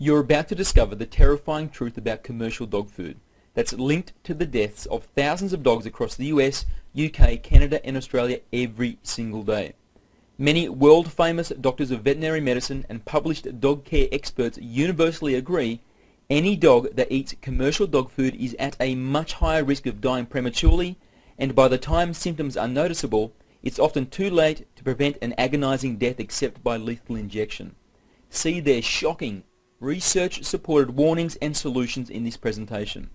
You're about to discover the terrifying truth about commercial dog food that's linked to the deaths of thousands of dogs across the US, UK, Canada and Australia every single day. Many world-famous doctors of veterinary medicine and published dog care experts universally agree any dog that eats commercial dog food is at a much higher risk of dying prematurely, and by the time symptoms are noticeable, it's often too late to prevent an agonizing death except by lethal injection. See their shocking, research-supported warnings and solutions in this presentation.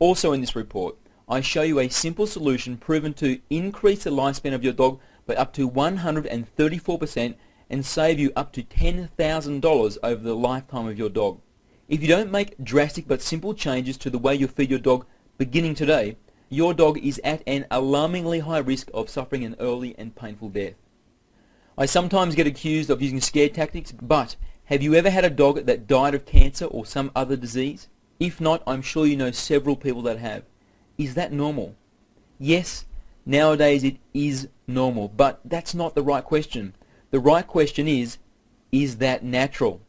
Also in this report, I show you a simple solution proven to increase the lifespan of your dog by up to 134% and save you up to $10,000 over the lifetime of your dog. If you don't make drastic but simple changes to the way you feed your dog beginning today, your dog is at an alarmingly high risk of suffering an early and painful death. I sometimes get accused of using scare tactics, but have you ever had a dog that died of cancer or some other disease? If not, I'm sure you know several people that have. Is that normal? Yes, nowadays it is normal, but that's not the right question. The right question is that natural?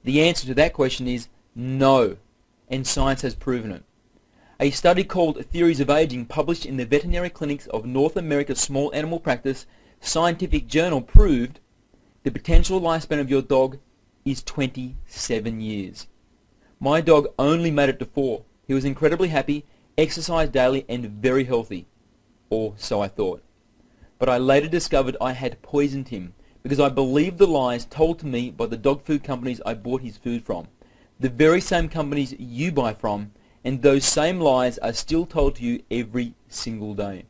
The answer to that question is no, and science has proven it. A study called Theories of Aging, published in the Veterinary Clinics of North America Small Animal Practice Scientific Journal, proved the potential lifespan of your dog is 27 years. My dog only made it to 4. He was incredibly happy, exercised daily and very healthy. Or so I thought. But I later discovered I had poisoned him because I believed the lies told to me by the dog food companies I bought his food from. The very same companies you buy from, and those same lies are still told to you every single day.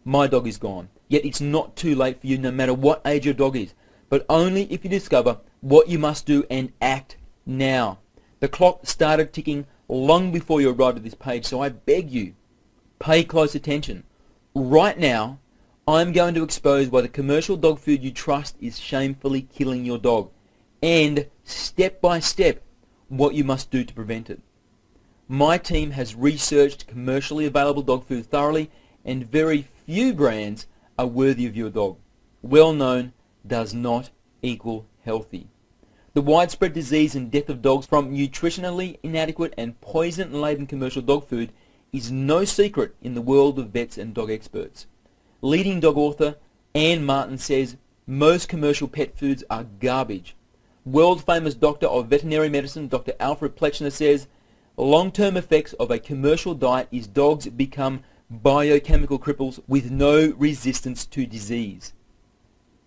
My dog is gone, yet it's not too late for you no matter what age your dog is, but only if you discover what you must do and act now. The clock started ticking long before you arrived at this page, so I beg you, pay close attention. Right now, I'm going to expose why the commercial dog food you trust is shamefully killing your dog, and step by step, what you must do to prevent it. My team has researched commercially available dog food thoroughly, and very few brands are worthy of your dog. Well known does not equal healthy. The widespread disease and death of dogs from nutritionally inadequate and poison-laden commercial dog food is no secret in the world of vets and dog experts. Leading dog author Anne Martin says most commercial pet foods are garbage. World-famous doctor of veterinary medicine Dr. Alfred Plechner says long-term effects of a commercial diet is dogs become biochemical cripples with no resistance to disease.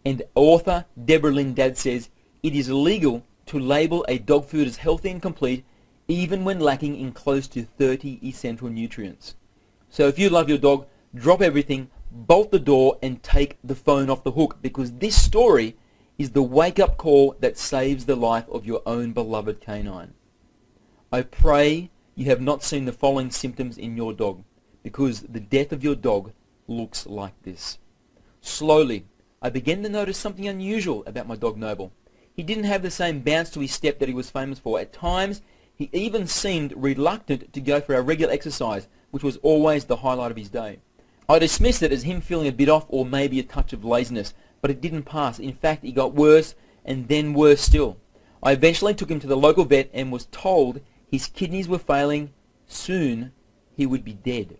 And author Deborah Lynn Dadd says it is illegal to label a dog food as healthy and complete even when lacking in close to 30 essential nutrients. So if you love your dog, drop everything, bolt the door and take the phone off the hook, because this story is the wake-up call that saves the life of your own beloved canine. I pray you have not seen the following symptoms in your dog, because the death of your dog looks like this. Slowly, I began to notice something unusual about my dog Noble. He didn't have the same bounce to his step that he was famous for. At times, he even seemed reluctant to go for our regular exercise, which was always the highlight of his day. I dismissed it as him feeling a bit off or maybe a touch of laziness, but it didn't pass. In fact, it got worse and then worse still. I eventually took him to the local vet and was told his kidneys were failing. Soon, he would be dead.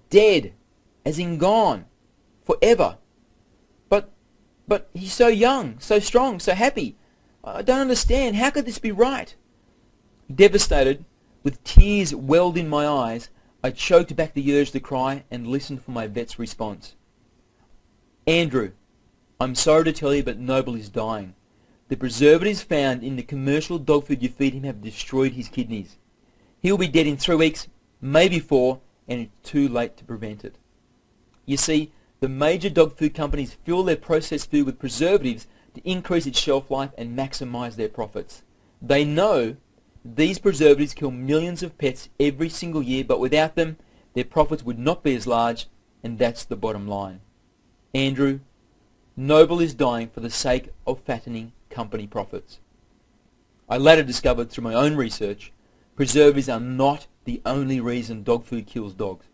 Dead, as in gone, forever. But he's so young, so strong, so happy. I don't understand. How could this be right? Devastated, with tears welled in my eyes, I choked back the urge to cry and listened for my vet's response. Andrew, I'm sorry to tell you, but Noble is dying. The preservatives found in the commercial dog food you feed him have destroyed his kidneys. He'll be dead in 3 weeks, maybe 4, and it's too late to prevent it. You see, the major dog food companies fill their processed food with preservatives to increase its shelf life and maximize their profits. They know these preservatives kill millions of pets every single year, but without them, their profits would not be as large, and that's the bottom line. Andrew, Noble is dying for the sake of fattening company profits. I later discovered through my own research, preservatives are not the only reason dog food kills dogs.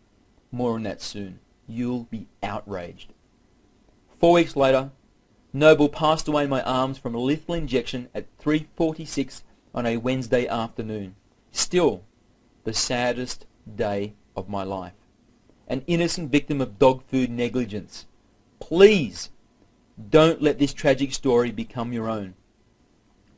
More on that soon. You'll be outraged. 4 weeks later, Noble passed away in my arms from a lethal injection at 3:46 on a Wednesday afternoon. Still, the saddest day of my life. An innocent victim of dog food negligence. Please, don't let this tragic story become your own.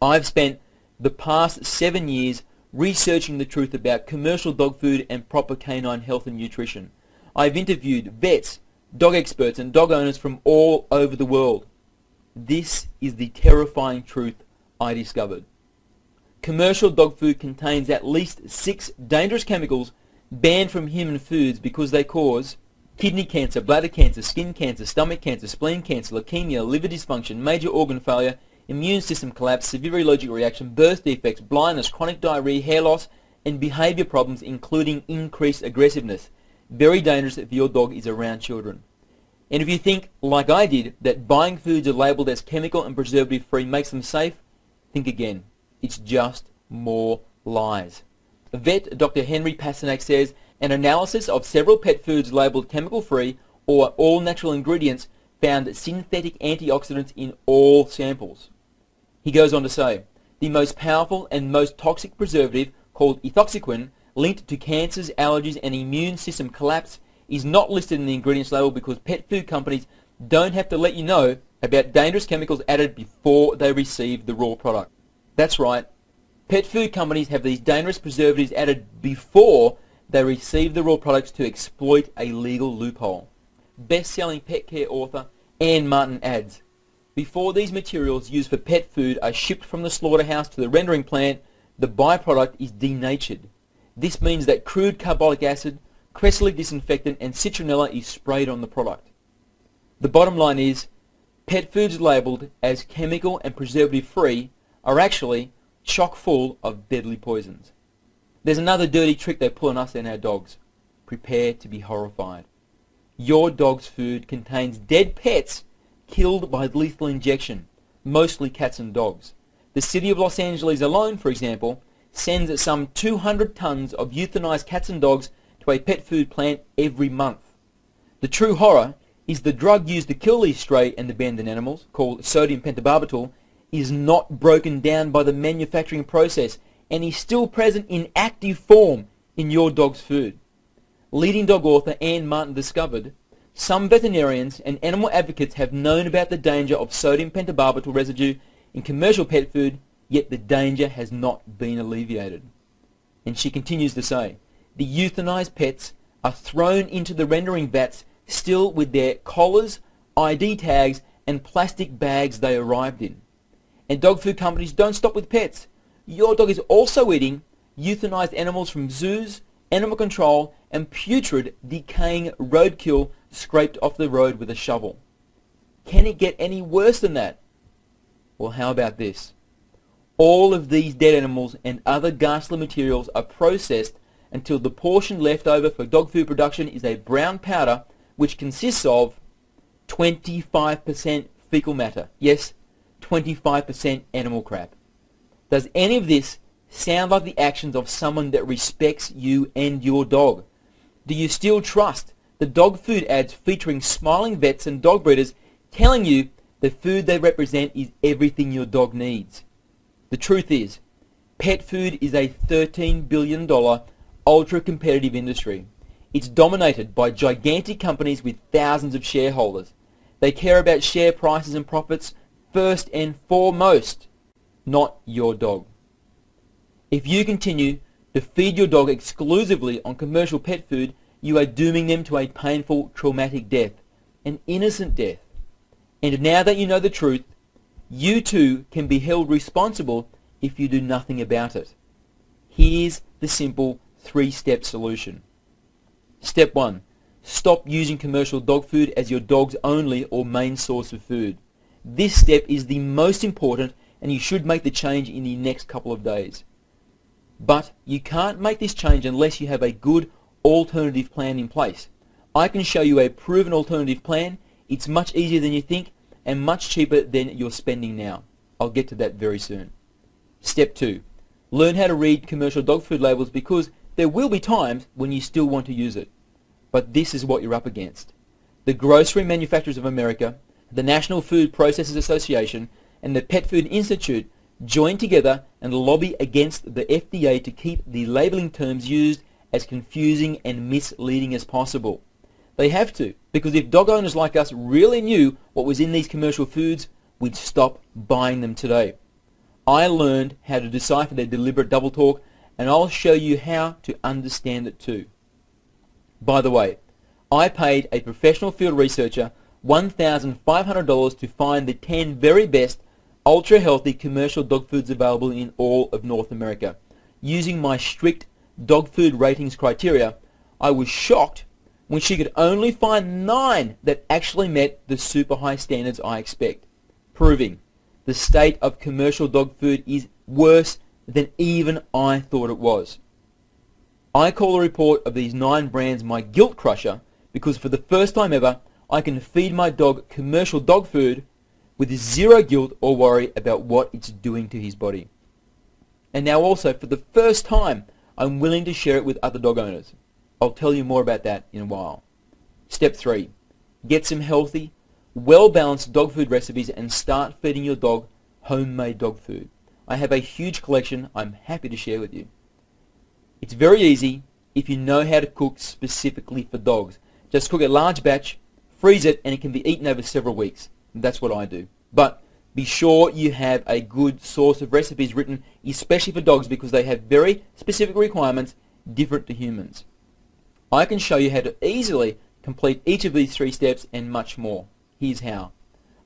I've spent the past 7 years researching the truth about commercial dog food and proper canine health and nutrition. I've interviewed vets, dog experts and dog owners from all over the world. This is the terrifying truth I discovered. Commercial dog food contains at least 6 dangerous chemicals banned from human foods because they cause kidney cancer, bladder cancer, skin cancer, stomach cancer, spleen cancer, leukemia, liver dysfunction, major organ failure, immune system collapse, severe allergic reaction, birth defects, blindness, chronic diarrhea, hair loss, and behavior problems including increased aggressiveness. Very dangerous if your dog is around children. And if you think, like I did, that buying foods are labelled as chemical and preservative free makes them safe, think again. It's just more lies. Vet Dr. Henry Pasternak says an analysis of several pet foods labelled chemical free or all natural ingredients found synthetic antioxidants in all samples. He goes on to say, the most powerful and most toxic preservative, called ethoxyquin, linked to cancers, allergies and immune system collapse, is not listed in the ingredients label because pet food companies don't have to let you know about dangerous chemicals added before they receive the raw product. That's right, pet food companies have these dangerous preservatives added before they receive the raw products to exploit a legal loophole. Best-selling pet care author Anne Martin adds, before these materials used for pet food are shipped from the slaughterhouse to the rendering plant, the byproduct is denatured. This means that crude carbolic acid, Cresselit disinfectant and citronella is sprayed on the product. The bottom line is, pet foods labelled as chemical and preservative free are actually chock full of deadly poisons. There's another dirty trick they pull on us and our dogs. Prepare to be horrified. Your dog's food contains dead pets killed by lethal injection, mostly cats and dogs. The city of Los Angeles alone, for example, sends some 200 tons of euthanized cats and dogs to a pet food plant every month. The true horror is the drug used to kill these stray and abandoned animals, called sodium pentobarbital, is not broken down by the manufacturing process and is still present in active form in your dog's food. Leading dog author Anne Martin discovered, some veterinarians and animal advocates have known about the danger of sodium pentobarbital residue in commercial pet food, yet the danger has not been alleviated. And she continues to say, the euthanized pets are thrown into the rendering vats still with their collars, ID tags and plastic bags they arrived in. And dog food companies don't stop with pets. Your dog is also eating euthanized animals from zoos, animal control and putrid, decaying roadkill scraped off the road with a shovel. Can it get any worse than that? Well, how about this? All of these dead animals and other ghastly materials are processed until the portion left over for dog food production is a brown powder which consists of 25% fecal matter. Yes, 25% animal crap. Does any of this sound like the actions of someone that respects you and your dog? Do you still trust the dog food ads featuring smiling vets and dog breeders telling you the food they represent is everything your dog needs? The truth is, pet food is a $13 billion ultra-competitive industry. It's dominated by gigantic companies with thousands of shareholders. They care about share prices and profits first and foremost, not your dog. If you continue to feed your dog exclusively on commercial pet food, you are dooming them to a painful, traumatic death, an innocent death. And now that you know the truth, you too can be held responsible if you do nothing about it. Here's the simple 3-step solution. Step 1. Stop using commercial dog food as your dog's only or main source of food. This step is the most important and you should make the change in the next couple of days. But you can't make this change unless you have a good alternative plan in place. I can show you a proven alternative plan. It's much easier than you think and much cheaper than you're spending now. I'll get to that very soon. Step 2. Learn how to read commercial dog food labels because there will be times when you still want to use it. But this is what you're up against. The Grocery Manufacturers of America, the National Food Processors Association, and the Pet Food Institute join together and lobby against the FDA to keep the labeling terms used as confusing and misleading as possible. They have to, because if dog owners like us really knew what was in these commercial foods, we'd stop buying them today. I learned how to decipher their deliberate double talk, and I'll show you how to understand it too. By the way, I paid a professional field researcher $1,500 to find the 10 very best ultra-healthy commercial dog foods available in all of North America. Using my strict dog food ratings criteria, I was shocked when she could only find 9 that actually met the super high standards I expect, proving the state of commercial dog food is worse than even I thought it was. I call the report of these 9 brands my guilt crusher because for the first time ever, I can feed my dog commercial dog food with zero guilt or worry about what it's doing to his body. And now also, for the first time, I'm willing to share it with other dog owners. I'll tell you more about that in a while. Step 3. Get some healthy, well-balanced dog food recipes and start feeding your dog homemade dog food. I have a huge collection I'm happy to share with you. It's very easy if you know how to cook specifically for dogs. Just cook a large batch, freeze it, and it can be eaten over several weeks. That's what I do. But be sure you have a good source of recipes written especially for dogs because they have very specific requirements different to humans. I can show you how to easily complete each of these 3 steps and much more. Here's how.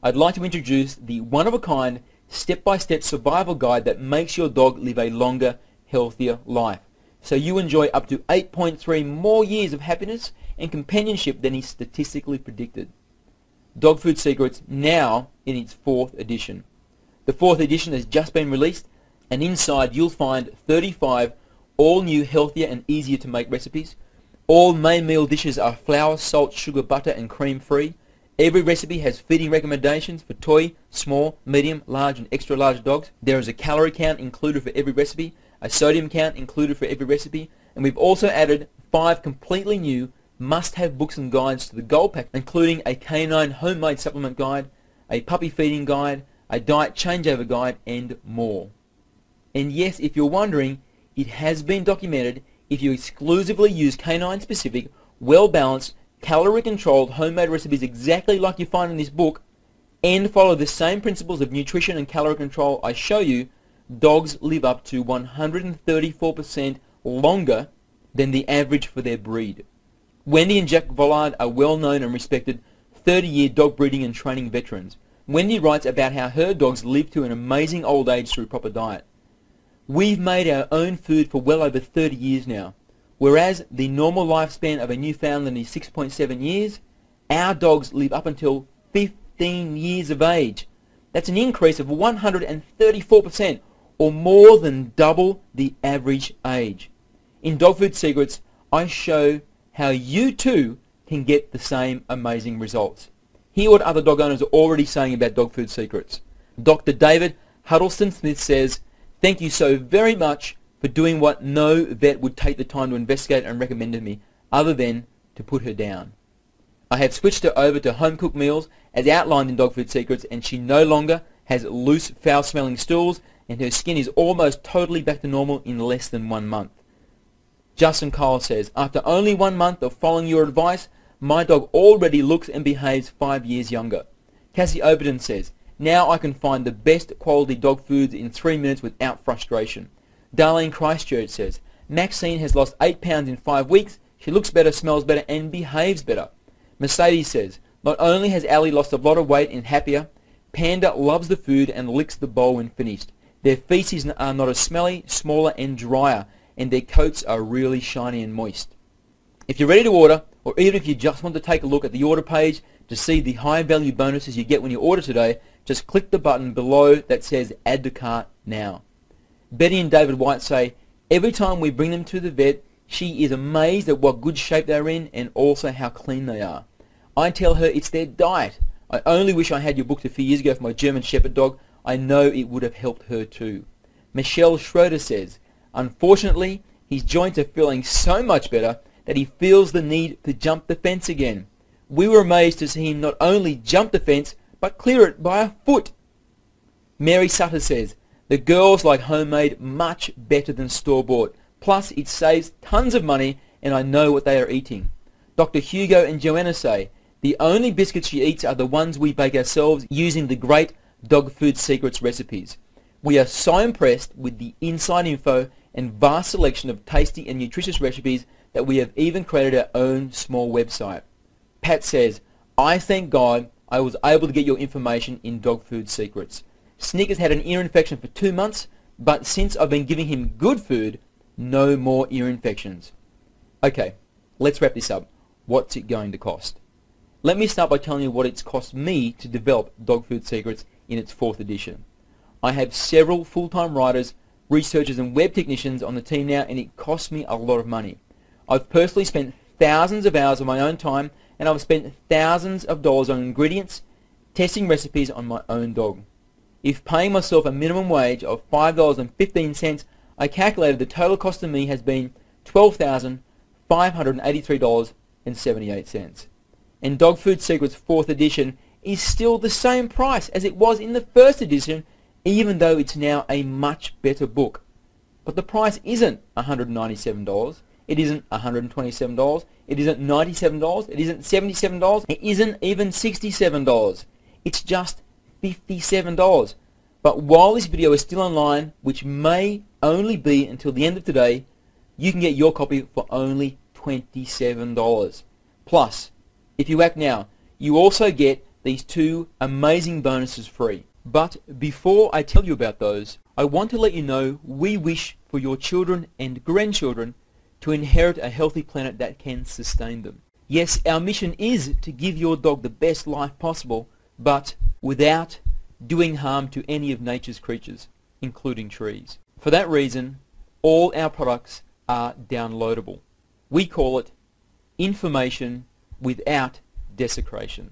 I'd like to introduce the one-of-a-kind step-by-step survival guide that makes your dog live a longer, healthier life, so you enjoy up to 8.3 more years of happiness and companionship than is statistically predicted. Dog Food Secrets now in its 4th edition. The 4th edition has just been released, and inside you'll find 35 all new, healthier and easier to make recipes. All main meal dishes are flour, salt, sugar, butter and cream free. Every recipe has feeding recommendations for toy, small, medium, large and extra large dogs. There is a calorie count included for every recipe, a sodium count included for every recipe, and we've also added 5 completely new must-have books and guides to the Gold Pack, including a canine homemade supplement guide, a puppy feeding guide, a diet changeover guide, and more. And yes, if you're wondering, it has been documented if you exclusively use canine-specific, well-balanced, calorie-controlled homemade recipes exactly like you find in this book, and follow the same principles of nutrition and calorie control I show you, dogs live up to 134% longer than the average for their breed. Wendy and Jack Vollard are well-known and respected 30-year dog breeding and training veterans. Wendy writes about how her dogs live to an amazing old age through proper diet. We've made our own food for well over 30 years now. Whereas the normal lifespan of a Newfoundland is 6.7 years, our dogs live up until 15 years of age. That's an increase of 134%, or more than double the average age. In Dog Food Secrets, I show how you too can get the same amazing results. Hear what other dog owners are already saying about Dog Food Secrets. Dr. David Huddleston Smith says, "Thank you so very much for doing what no vet would take the time to investigate and recommend to me, other than to put her down. I have switched her over to home-cooked meals as outlined in Dog Food Secrets, and she no longer has loose, foul-smelling stools, and her skin is almost totally back to normal in less than 1 month." Justin Cole says, "After only 1 month of following your advice, my dog already looks and behaves 5 years younger." Cassie Overton says, "Now I can find the best quality dog foods in 3 minutes without frustration." Darlene Christchurch says, "Maxine has lost 8 pounds in 5 weeks. She looks better, smells better, and behaves better." Mercedes says, "Not only has Allie lost a lot of weight and happier, Panda loves the food and licks the bowl when finished. Their feces are not as smelly, smaller, and drier, and their coats are really shiny and moist." If you're ready to order, or even if you just want to take a look at the order page to see the high value bonuses you get when you order today, just click the button below that says Add to Cart Now. Betty and David White say, "Every time we bring them to the vet, she is amazed at what good shape they're in and also how clean they are. I tell her it's their diet. I only wish I had your book a few years ago for my German Shepherd dog. I know it would have helped her too." Michelle Schroeder says, "Unfortunately, his joints are feeling so much better that he feels the need to jump the fence again. We were amazed to see him not only jump the fence, but clear it by a foot." Mary Sutter says, The girls like homemade much better than store-bought. Plus, it saves tons of money and I know what they are eating. Dr. Hugo and Joanna say, the only biscuits she eats are the ones we bake ourselves using the great Dog Food Secrets recipes. We are so impressed with the inside info and vast selection of tasty and nutritious recipes that we have even created our own small website. Pat says, I thank God I was able to get your information in Dog Food Secrets. Snickers had an ear infection for 2 months, but since I've been giving him good food, no more ear infections. Okay, let's wrap this up. What's it going to cost? Let me start by telling you what it's cost me to develop Dog Food Secrets in its 4th edition. I have several full-time writers, researchers and web technicians on the team now, and it costs me a lot of money. I've personally spent thousands of hours of my own time, and I've spent thousands of dollars on ingredients, testing recipes on my own dog. If paying myself a minimum wage of $5.15, I calculated the total cost to me has been $12,583.78. And Dog Food Secrets 4th edition is still the same price as it was in the 1st edition, even though it's now a much better book. But the price isn't $197, it isn't $127, it isn't $97, it isn't $77, it isn't even $67. It's just $57. But while this video is still online, which may only be until the end of today, you can get your copy for only $27. Plus, if you act now, you also get these 2 amazing bonuses free. But before I tell you about those, I want to let you know we wish for your children and grandchildren to inherit a healthy planet that can sustain them. Yes, our mission is to give your dog the best life possible, but without doing harm to any of nature's creatures, including trees. For that reason, all our products are downloadable. We call it information without desecration.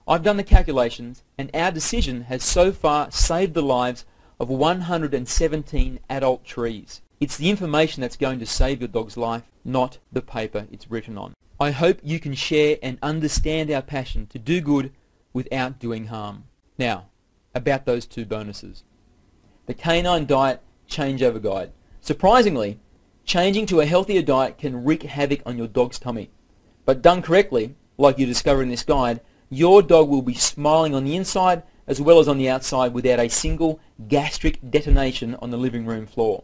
I've done the calculations, and our decision has so far saved the lives of 117 adult trees. It's the information that's going to save your dog's life, not the paper it's written on. I hope you can share and understand our passion to do good without doing harm. Now, about those 2 bonuses. The Canine Diet Changeover Guide. Surprisingly, changing to a healthier diet can wreak havoc on your dog's tummy. But done correctly, like you discover in this guide, your dog will be smiling on the inside as well as on the outside without a single gastric detonation on the living room floor.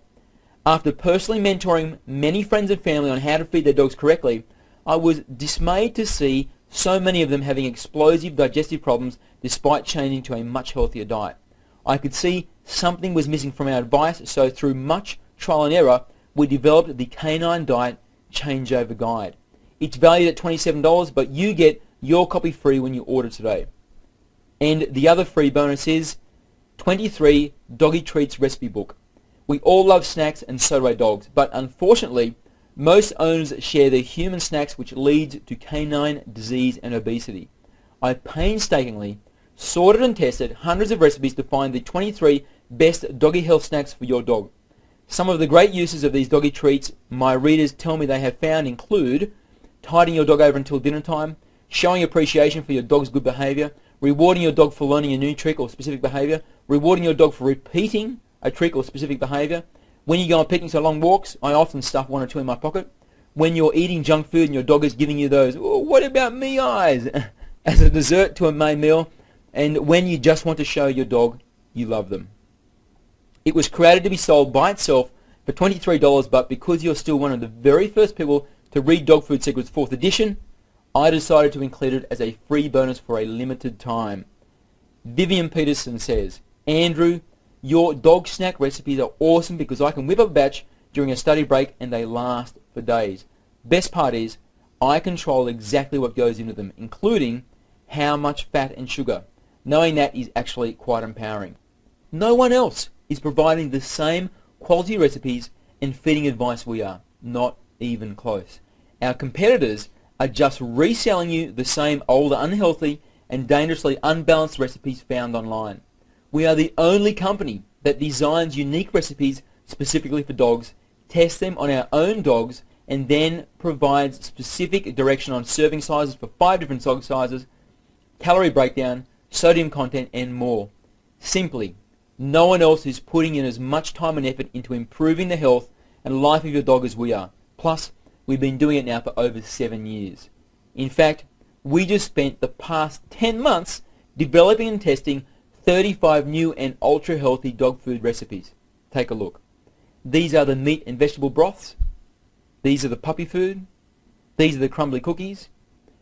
After personally mentoring many friends and family on how to feed their dogs correctly, I was dismayed to see so many of them having explosive digestive problems despite changing to a much healthier diet. I could see something was missing from our advice, so through much trial and error, we developed the Canine Diet Changeover Guide. It's valued at $27, but you get your copy free when you order today. And the other free bonus is 23 Doggy Treats Recipe Book. We all love snacks, and so do our dogs, but unfortunately, most owners share their human snacks, which leads to canine disease and obesity. I painstakingly sorted and tested hundreds of recipes to find the 23 best doggy health snacks for your dog. Some of the great uses of these doggy treats my readers tell me they have found include tiding your dog over until dinner time, showing appreciation for your dog's good behavior, rewarding your dog for learning a new trick or specific behavior, rewarding your dog for repeating a trick or specific behavior. When you go on picnics or long walks, I often stuff 1 or 2 in my pocket. When you're eating junk food and your dog is giving you those, "Oh, what about me eyes?" as a dessert to a main meal, and when you just want to show your dog you love them. It was created to be sold by itself for $23, but because you're still one of the very first people to read Dog Food Secrets 4th edition, I decided to include it as a free bonus for a limited time. Vivian Peterson says, Andrew, your dog snack recipes are awesome because I can whip up a batch during a study break and they last for days. Best part is, I control exactly what goes into them, including how much fat and sugar. Knowing that is actually quite empowering. No one else is providing the same quality recipes and feeding advice we are. Not even close. Our competitors are just reselling you the same older, unhealthy, and dangerously unbalanced recipes found online. We are the only company that designs unique recipes specifically for dogs, tests them on our own dogs, and then provides specific direction on serving sizes for 5 different dog sizes, calorie breakdown, sodium content, and more. Simply, No one else is putting in as much time and effort into improving the health and life of your dog as we are. Plus, we've been doing it now for over 7 years. In fact, we just spent the past 10 months developing and testing 35 new and ultra-healthy dog food recipes. Take a look. These are the meat and vegetable broths. These are the puppy food. These are the crumbly cookies.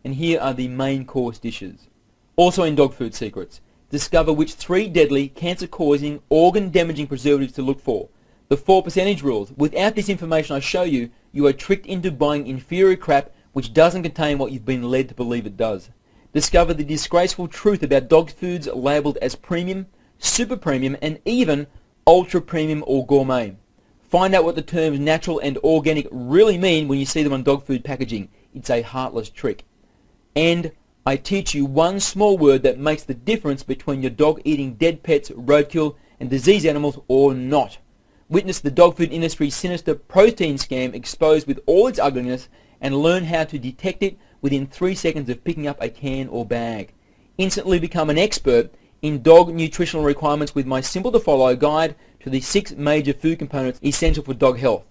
And here are the main course dishes. Also in Dog Food Secrets, discover which 3 deadly, cancer-causing, organ-damaging preservatives to look for. The 4% rules. Without this information I show you, you are tricked into buying inferior crap which doesn't contain what you've been led to believe it does. Discover the disgraceful truth about dog foods labelled as premium, super premium, and even ultra premium or gourmet. Find out what the terms natural and organic really mean when you see them on dog food packaging. It's a heartless trick. And I teach you one small word that makes the difference between your dog eating dead pets, roadkill, and diseased animals or not. Witness the dog food industry's sinister protein scam exposed with all its ugliness and learn how to detect it within 3 seconds of picking up a can or bag. Instantly become an expert in dog nutritional requirements with my simple to follow guide to the 6 major food components essential for dog health.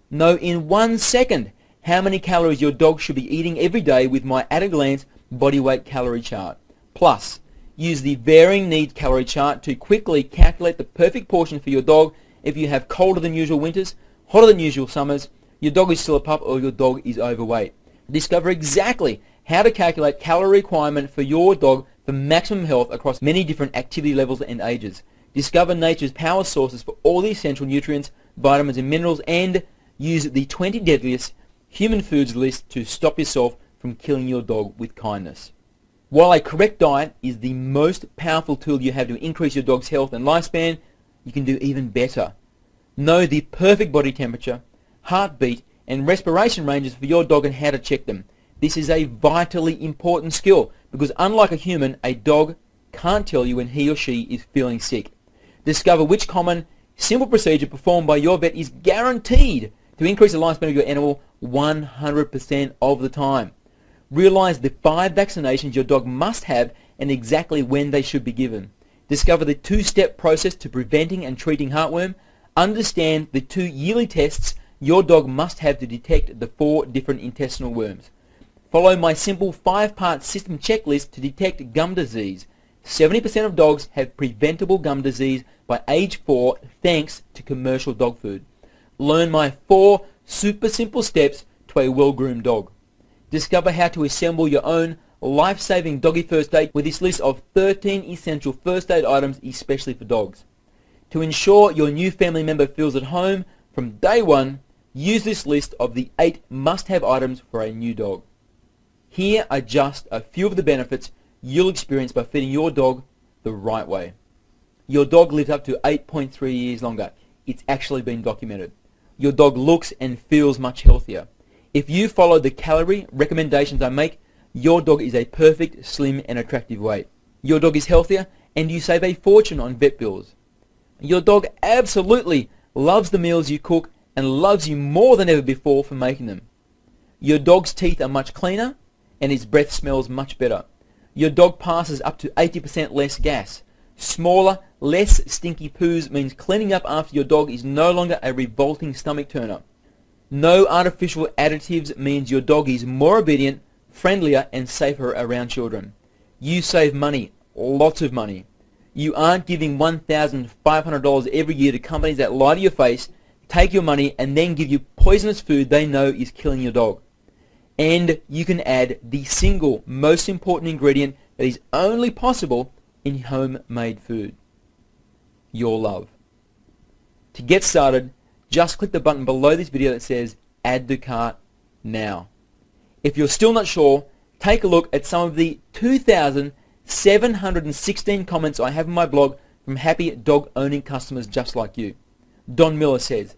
Know in 1 second how many calories your dog should be eating every day with my at a glance body weight calorie chart. Plus, use the varying needs calorie chart to quickly calculate the perfect portion for your dog if you have colder than usual winters, hotter than usual summers, your dog is still a pup, or your dog is overweight. Discover exactly how to calculate calorie requirement for your dog for maximum health across many different activity levels and ages. Discover nature's power sources for all the essential nutrients, vitamins and minerals, and use the 20 deadliest human foods list to stop yourself from killing your dog with kindness. While a correct diet is the most powerful tool you have to increase your dog's health and lifespan, you can do even better. Know the perfect body temperature, heartbeat, and respiration ranges for your dog and how to check them. This is a vitally important skill because unlike a human, a dog can't tell you when he or she is feeling sick. Discover which common, simple procedure performed by your vet is guaranteed to increase the lifespan of your animal 100% of the time. Realize the 5 vaccinations your dog must have and exactly when they should be given. Discover the 2-step process to preventing and treating heartworm. Understand the 2 yearly tests your dog must have to detect the 4 different intestinal worms. Follow my simple 5-part system checklist to detect gum disease. 70% of dogs have preventable gum disease by age 4 thanks to commercial dog food. Learn my 4 super simple steps to a well-groomed dog. Discover how to assemble your own life-saving doggy first aid with this list of 13 essential first aid items especially for dogs. To ensure your new family member feels at home from day one, use this list of the 8 must-have items for a new dog. Here are just a few of the benefits you'll experience by feeding your dog the right way. Your dog lives up to 8.3 years longer. It's actually been documented. Your dog looks and feels much healthier. If you follow the calorie recommendations I make, your dog is a perfect, slim and attractive weight. Your dog is healthier and you save a fortune on vet bills. Your dog absolutely loves the meals you cook and loves you more than ever before for making them. Your dog's teeth are much cleaner and his breath smells much better. Your dog passes up to 80% less gas. Smaller, less stinky poos means cleaning up after your dog is no longer a revolting stomach turner. No artificial additives means your dog is more obedient, friendlier and safer around children. You save money, lots of money. You aren't giving $1,500 every year to companies that lie to your face, take your money and then give you poisonous food they know is killing your dog. And you can add the single most important ingredient that is only possible in homemade food: your love. To get started, just click the button below this video that says Add to Cart now. If you're still not sure, take a look at some of the 2,716 comments I have on my blog from happy dog-owning customers just like you. Don Miller says,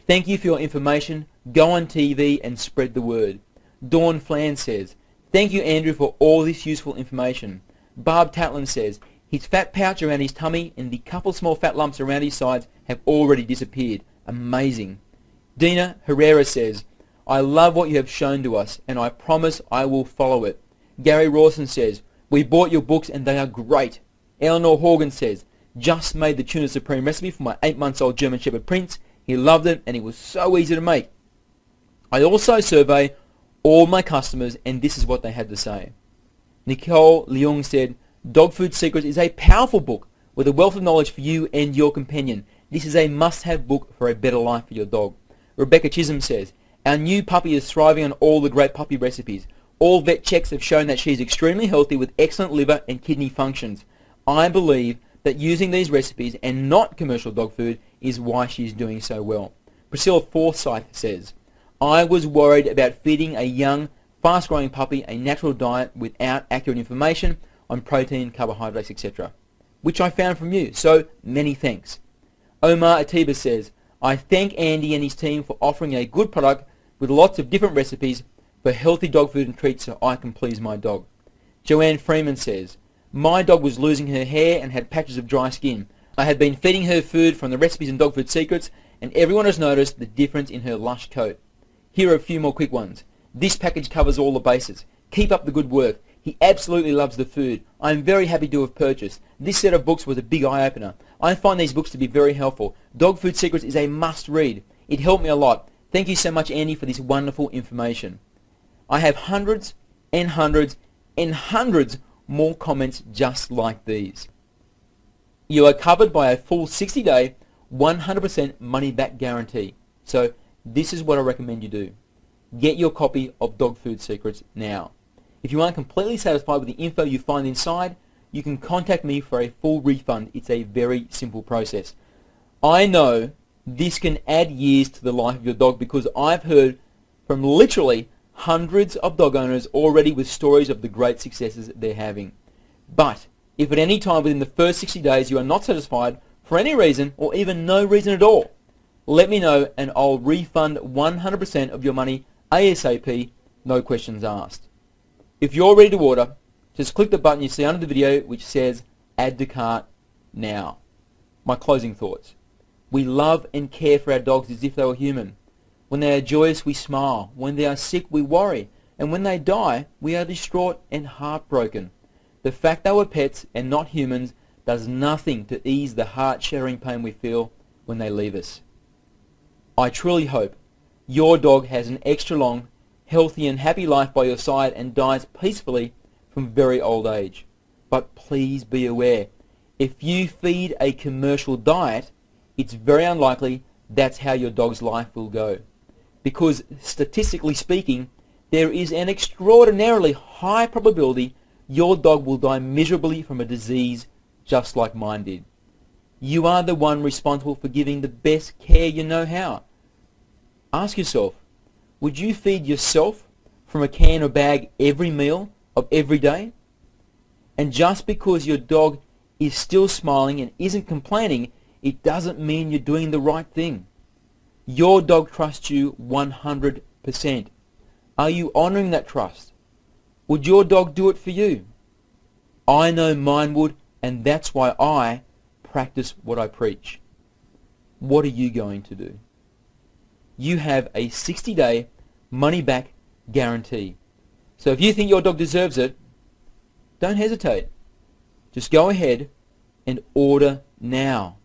"Thank you for your information. Go on TV and spread the word." Dawn Flan says, "Thank you, Andrew, for all this useful information." Barb Tatlin says, "His fat pouch around his tummy and the couple small fat lumps around his sides have already disappeared. Amazing." Dina Herrera says, "I love what you have shown to us and I promise I will follow it." Gary Rawson says, "We bought your books and they are great." Eleanor Horgan says, just made the Tuna Supreme recipe for my 8-month-old German Shepherd Prince. He loved it and it was so easy to make. I also survey all my customers and this is what they had to say. Nicole Leung said, Dog Food Secrets is a powerful book with a wealth of knowledge for you and your companion. This is a must-have book for a better life for your dog. Rebecca Chisholm says, our new puppy is thriving on all the great puppy recipes. All vet checks have shown that she is extremely healthy with excellent liver and kidney functions. I believe that using these recipes and not commercial dog food is why she is doing so well. Priscilla Forsyth says, I was worried about feeding a young, fast-growing puppy a natural diet without accurate information on protein, carbohydrates, etc., which I found from you, so many thanks. Omar Atiba says, I thank Andy and his team for offering a good product with lots of different recipes for healthy dog food and treats so I can please my dog. Joanne Freeman says, my dog was losing her hair and had patches of dry skin. I had been feeding her food from the recipes in Dog Food Secrets and everyone has noticed the difference in her lush coat. Here are a few more quick ones. This package covers all the bases. Keep up the good work. He absolutely loves the food. I am very happy to have purchased. This set of books was a big eye-opener. I find these books to be very helpful. Dog Food Secrets is a must-read. It helped me a lot. Thank you so much, Andy, for this wonderful information. I have hundreds and hundreds and hundreds more comments just like these. You are covered by a full 60-day, 100% money-back guarantee. So this is what I recommend you do. Get your copy of Dog Food Secrets now. If you aren't completely satisfied with the info you find inside, you can contact me for a full refund. It's a very simple process. I know this can add years to the life of your dog because I've heard from literally hundreds of dog owners already with stories of the great successes they're having. But if at any time within the first 60 days you are not satisfied for any reason or even no reason at all, let me know and I'll refund 100% of your money ASAP, no questions asked. If you're ready to order, just click the button you see under the video which says Add to Cart now. My closing thoughts. We love and care for our dogs as if they were human. When they are joyous, we smile. When they are sick, we worry. And when they die, we are distraught and heartbroken. The fact they were pets and not humans does nothing to ease the heart-shattering pain we feel when they leave us. I truly hope your dog has an extra long, healthy and happy life by your side and dies peacefully from very old age. But please be aware, if you feed a commercial diet, it's very unlikely that's how your dog's life will go. Because statistically speaking, there is an extraordinarily high probability your dog will die miserably from a disease just like mine did. You are the one responsible for giving the best care you know how. Ask yourself, would you feed yourself from a can or bag every meal of every day? And just because your dog is still smiling and isn't complaining, it doesn't mean you're doing the right thing. Your dog trusts you 100%. Are you honoring that trust? Would your dog do it for you? I know mine would, and that's why I practice what I preach. What are you going to do? You have a 60-day money-back guarantee. So if you think your dog deserves it, don't hesitate. Just go ahead and order now.